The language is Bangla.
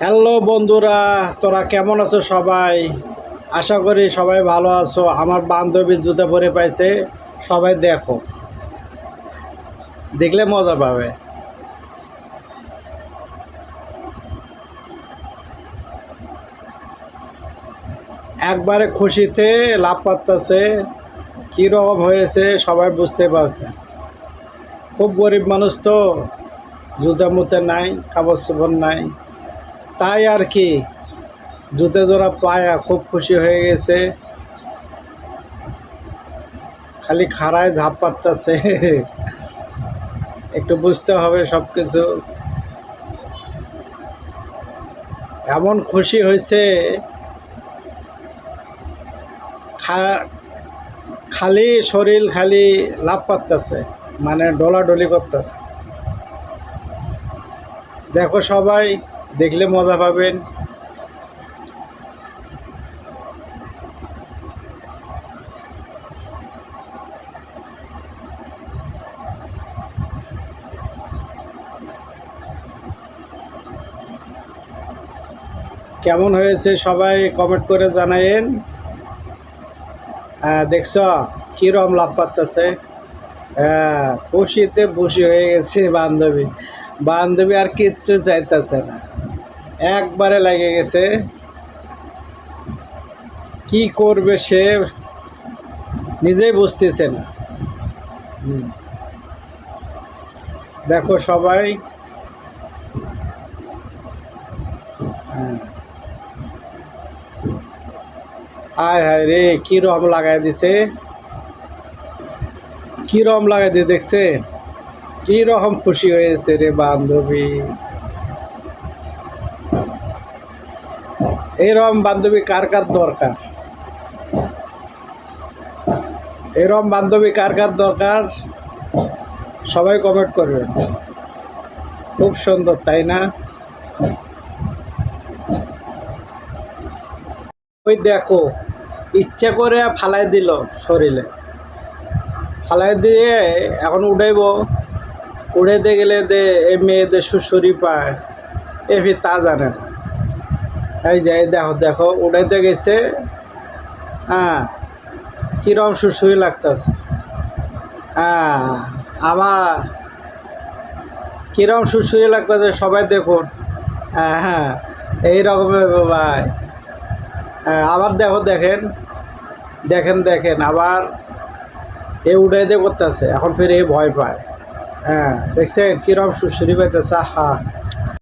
হ্যালো বন্ধুরা, তোরা কেমন আছো সবাই? আশা করি সবাই ভালো আছো। আমার বান্ধবী জুতা পরে পাইছে, সবাই দেখো, দেখলে মজা পাবে। একবারে খুশিতে লাভ পাত্তাছে, কীরকম হয়েছে সবাই বুঝতে পারছে। খুব গরিব মানুষ তো, জুতা মুতে নাই, কাপড় চোপড় নাই, তাই আর কি জুতে জোড়া পায়া খুব খুশি হয়ে গেছে, খালি খাড়ায় ঝাঁপ পারতাছে। একটু বুঝতে হবে সব কিছু। এমন খুশি হয়েছে, খালি শরীর খালি লাভ পারতেছে, মানে ডলাডলি করতেছে। দেখো সবাই, দেখলে মজা পাবেন। কেমন হয়েছে সবাই কমেন্ট করে জানাইন। দেখছ কীরকম লাভ পারতেছে। খুশিতে খুশি হয়ে গেছে বান্ধবী। বান্ধবী আর কিচ্ছু চাইতেছে না, একবারে লেগে গেছে। কি করবে সে নিজেই বুঝতেছে না। দেখো সবাই, হায় হায় রে, কিরম লাগাই দিছে, কিরম লাগাই দিয়ে দেখছে, কিরকম খুশি হয়েছে রে বান্ধবী। এরকম বান্ধবী কার কার দরকার? এরকম বান্ধবী কার কার দরকার? সবাই কমেন্ট করবেন। খুব সুন্দর, তাই না? ওই দেখো, ইচ্ছা করে ফালাই দিল শরীরে, ফালাই দিয়ে এখন উঠাইব। উড়াইতে গেলে দে এই মেয়েদের সুসুরি পায়, এভি তা জানে না। এই যে দেখো দেখো, উড়াইতে গেছে, হ্যাঁ, কিরম সুসুরি লাগতেছে। হ্যাঁ, আমার কিরম সুসুরি লাগতেছে সবাই দেখুন। হ্যাঁ হ্যাঁ, এই রকমের ভাই। হ্যাঁ, আবার দেখো, দেখেন দেখেন দেখেন, আবার এ উড়াইতে করতেছে, এখন ফির এ ভয় পায়। হ্যাঁ, দেখছেন কিরম সুসুরি পাইতেছে। হা,